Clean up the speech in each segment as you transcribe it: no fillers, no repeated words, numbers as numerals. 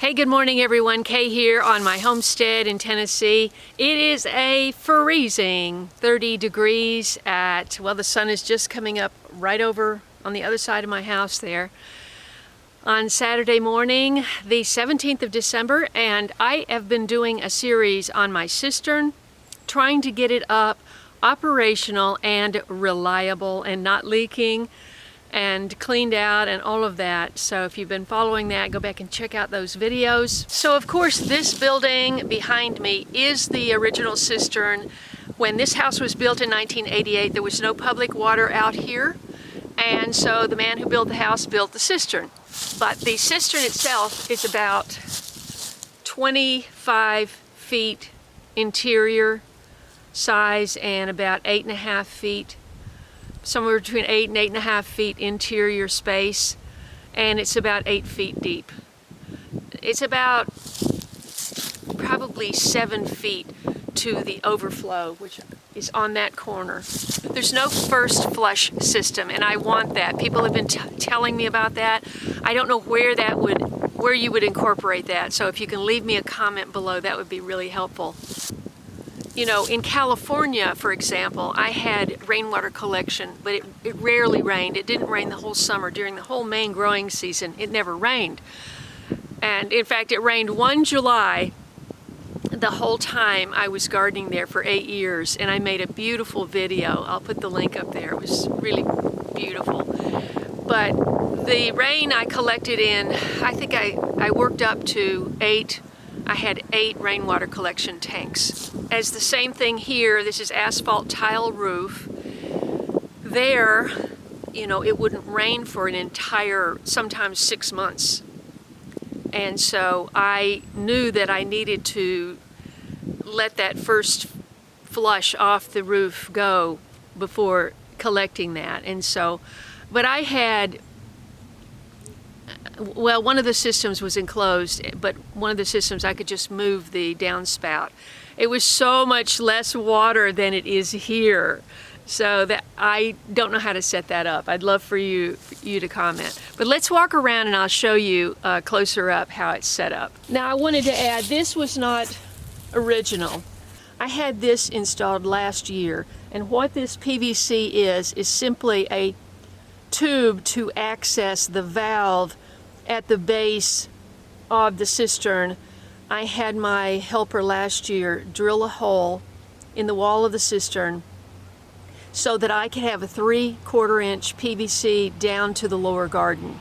Hey, good morning everyone. Kaye here on my homestead in Tennessee. It is a freezing 30 degrees at, well, the sun is just coming up right over on the other side of my house there on Saturday morning, the 17th of December, and I have been doing a series on my cistern, trying to get it up operational and reliable and not leaking and cleaned out and all of that. So if you've been following that, go back and check out those videos. So of course this building behind me is the original cistern. When this house was built in 1988, there was no public water out here, and so the man who built the house built the cistern. But the cistern itself is about 25 feet interior size and about 8.5 feet, somewhere between 8 and 8.5 feet interior space, and it's about 8 feet deep. It's about probably 7 feet to the overflow, which is on that corner. There's no first flush system, and I want that. People have been telling me about that. I don't know where you would incorporate that, so if you can leave me a comment below, that would be really helpful. You know, in California, for example, I had rainwater collection, but it rarely rained. It didn't rain the whole summer. During the whole main growing season, it never rained. And in fact, it rained one July the whole time I was gardening there for 8 years, and I made a beautiful video. I'll put the link up there. It was really beautiful. But the rain I collected in, I think I worked up to 8. I had 8 rainwater collection tanks. As the same thing here, this is asphalt tile roof. There, you know, it wouldn't rain for an entire, sometimes 6 months. And so I knew that I needed to let that first flush off the roof go before collecting that. And so, but I had, well, one of the systems was enclosed, but one of the systems I could just move the downspout. It was so much less water than it is here, so that I don't know how to set that up. I'd love for you to comment. But let's walk around and I'll show you closer up how it's set up. Now I wanted to add, this was not original. I had this installed last year, and what this PVC is simply a tube to access the valve at the base of the cistern. I had my helper last year drill a hole in the wall of the cistern so that I could have a 3/4 inch PVC down to the lower garden.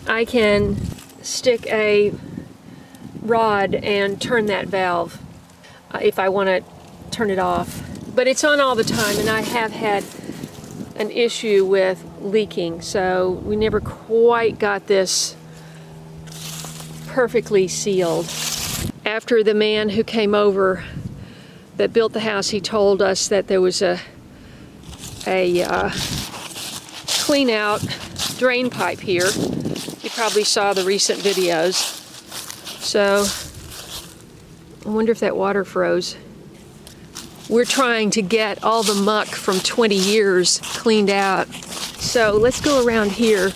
I can stick a rod and turn that valve if I want to turn it off. But it's on all the time, and I have had an issue with leaking, so we never quite got this perfectly sealed. After the man who came over that built the house, he told us that there was a clean out drain pipe here. You probably saw the recent videos. So I wonder if that water froze. We're trying to get all the muck from 20 years cleaned out. So let's go around here.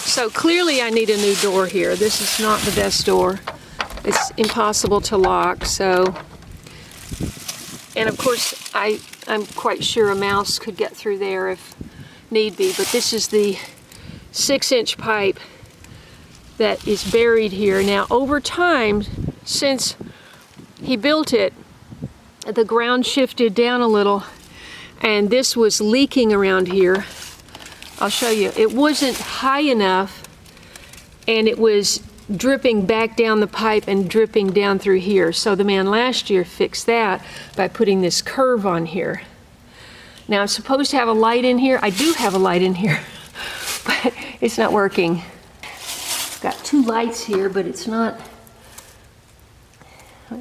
So clearly I need a new door here. This is not the best door. It's impossible to lock, so. And of course, I'm quite sure a mouse could get through there if need be, but this is the 6-inch pipe that is buried here. Now over time, since he built it, the ground shifted down a little, and this was leaking around here. I'll show you. It wasn't high enough, and it was dripping back down the pipe and dripping down through here. So the man last year fixed that by putting this curve on here. Now I'm supposed to have a light in here. I do have a light in here, but it's not working. Got 2 lights here, but it's not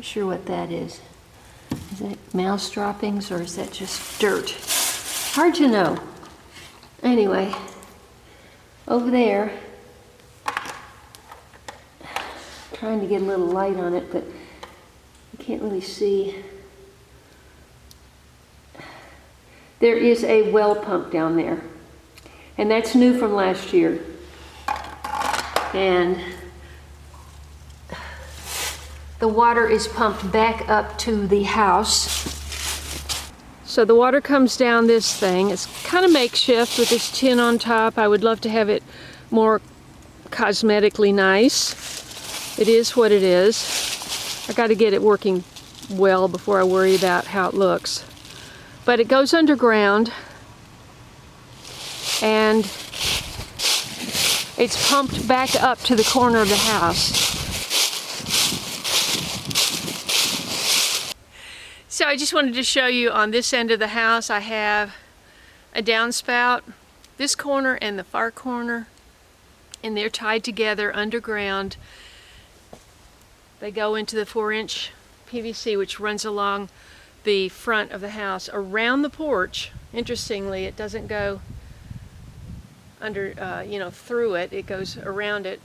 sure what that is. Is that mouse droppings or is that just dirt? Hard to know. Anyway, over there, trying to get a little light on it, but you can't really see. There is a well pump down there. And that's new from last year. And the water is pumped back up to the house. So the water comes down this thing. It's kind of makeshift with this tin on top. I would love to have it more cosmetically nice. It is what it is. I got to get it working well before I worry about how it looks. But it goes underground and it's pumped back up to the corner of the house. So I just wanted to show you on this end of the house I have a downspout, this corner and the far corner, and they're tied together underground. They go into the 4-inch PVC which runs along the front of the house around the porch. Interestingly, it doesn't go under, through it. It goes around it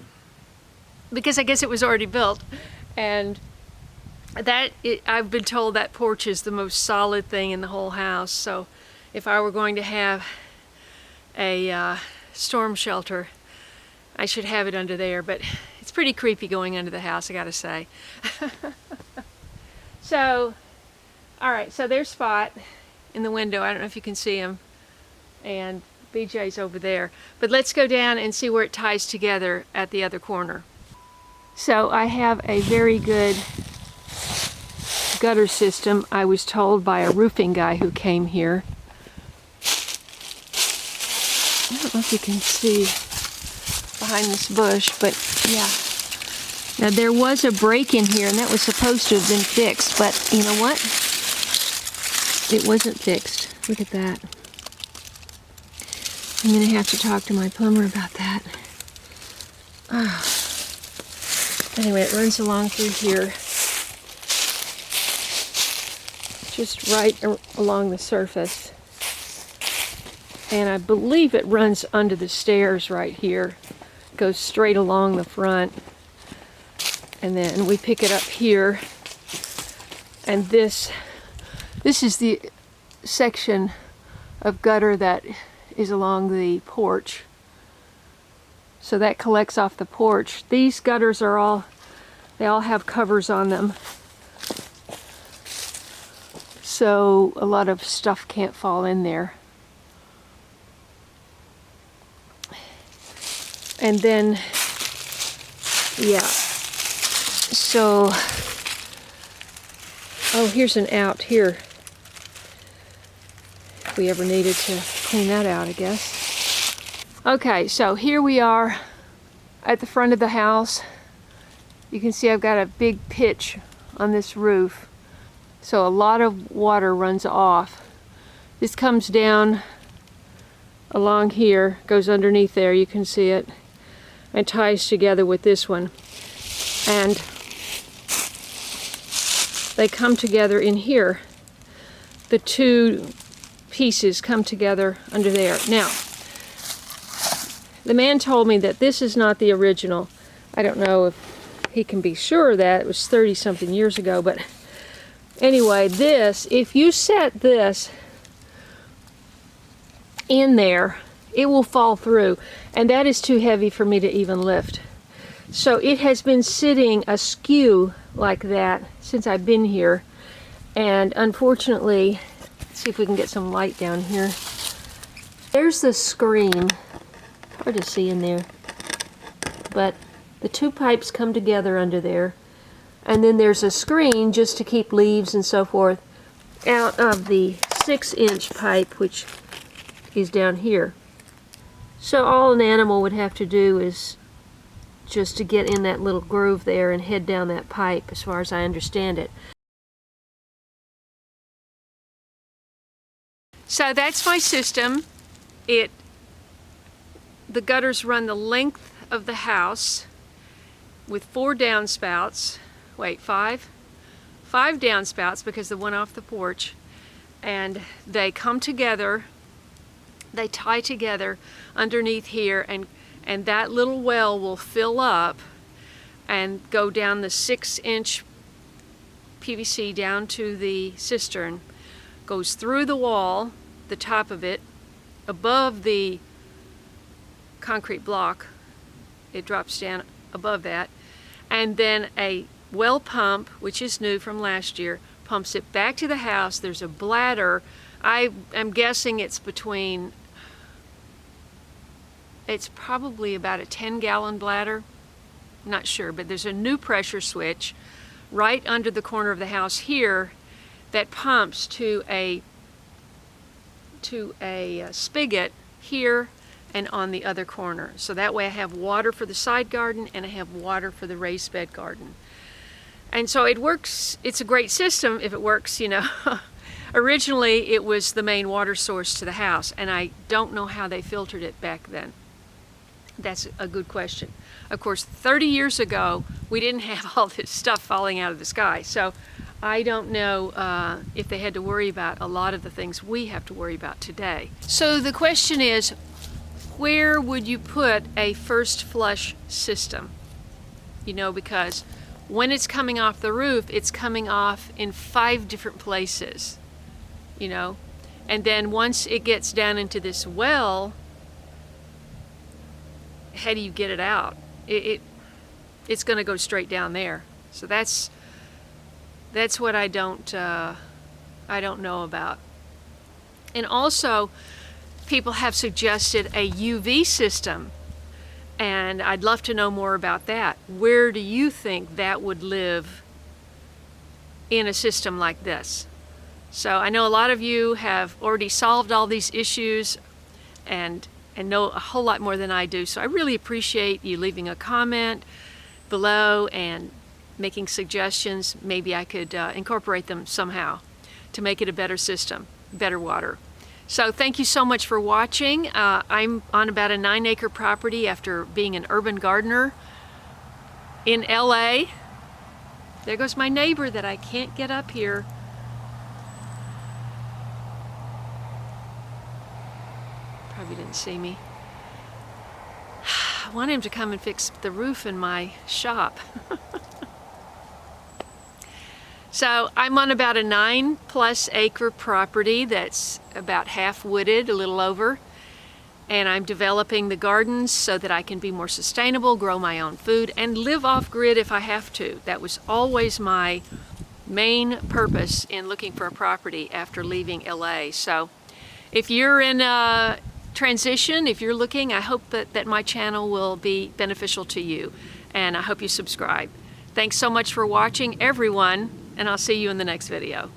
because I guess it was already built. And I've been told that porch is the most solid thing in the whole house. So if I were going to have a storm shelter, I should have it under there. But it's pretty creepy going under the house, I gotta say. So, all right, so there's Spot in the window. I don't know if you can see him. And BJ's over there. But let's go down and see where it ties together at the other corner. So I have a very good gutter system, I was told by a roofing guy who came here. I don't know if you can see behind this bush, but yeah. Now there was a break in here and that was supposed to have been fixed, but you know what? It wasn't fixed. Look at that. I'm going to have to talk to my plumber about that. Oh. Anyway, it runs along through here. Just right along the surface. And I believe it runs under the stairs right here. Goes straight along the front. And then we pick it up here. And this is the section of gutter that is along the porch. So that collects off the porch. These gutters are they all have covers on them. So a lot of stuff can't fall in there. And then, yeah. So, oh, here's an out here. If we ever needed to clean that out, I guess. Okay, so here we are at the front of the house. You can see I've got a big pitch on this roof. So a lot of water runs off. This comes down along here, goes underneath there, you can see it, and ties together with this one. And they come together in here. The two pieces come together under there. Now, the man told me that this is not the original. I don't know if he can be sure of that. It was 30-something years ago, but anyway, if you set this in there, it will fall through, and that is too heavy for me to even lift. So it has been sitting askew like that since I've been here, and unfortunately, let's see if we can get some light down here. There's the screen. Hard to see in there, but the two pipes come together under there. And then there's a screen just to keep leaves and so forth out of the 6-inch pipe, which is down here. So all an animal would have to do is just to get in that little groove there and head down that pipe, as far as I understand it. So that's my system. The gutters run the length of the house with 4 downspouts. Wait, 5? 5 downspouts, because the one off the porch, and they come together, they tie together underneath here, and that little well will fill up and go down the 6-inch PVC down to the cistern, goes through the wall, the top of it, above the concrete block. It drops down above that. And then a well pump, which is new from last year, pumps it back to the house. There's a bladder. I am guessing it's probably about a 10-gallon bladder. I'm not sure, but there's a new pressure switch right under the corner of the house here that pumps to a spigot here and on the other corner. So that way I have water for the side garden and I have water for the raised bed garden. And so it works. It's a great system if it works, you know. Originally it was the main water source to the house, and I don't know how they filtered it back then. That's a good question. Of course, 30 years ago, we didn't have all this stuff falling out of the sky. So I don't know if they had to worry about a lot of the things we have to worry about today. So the question is, where would you put a first flush system? You know, because when it's coming off the roof, it's coming off in 5 different places, you know. And then once it gets down into this well, how do you get it out? It's going to go straight down there. So that's what I don't know about. And also, people have suggested a UV system, and I'd love to know more about that. Where do you think that would live in a system like this? So I know a lot of you have already solved all these issues and know a whole lot more than I do. So I really appreciate you leaving a comment below and making suggestions. Maybe I could incorporate them somehow to make it a better system, better water. So thank you so much for watching. I'm on about a 9-acre property after being an urban gardener in LA. There goes my neighbor that I can't get up here. Probably didn't see me. I want him to come and fix the roof in my shop. So I'm on about a 9+ acre property that's about half wooded, a little over, and I'm developing the gardens so that I can be more sustainable, grow my own food, and live off grid if I have to. That was always my main purpose in looking for a property after leaving LA. So if you're in a transition, if you're looking, I hope that my channel will be beneficial to you, and I hope you subscribe. Thanks so much for watching, everyone, and I'll see you in the next video.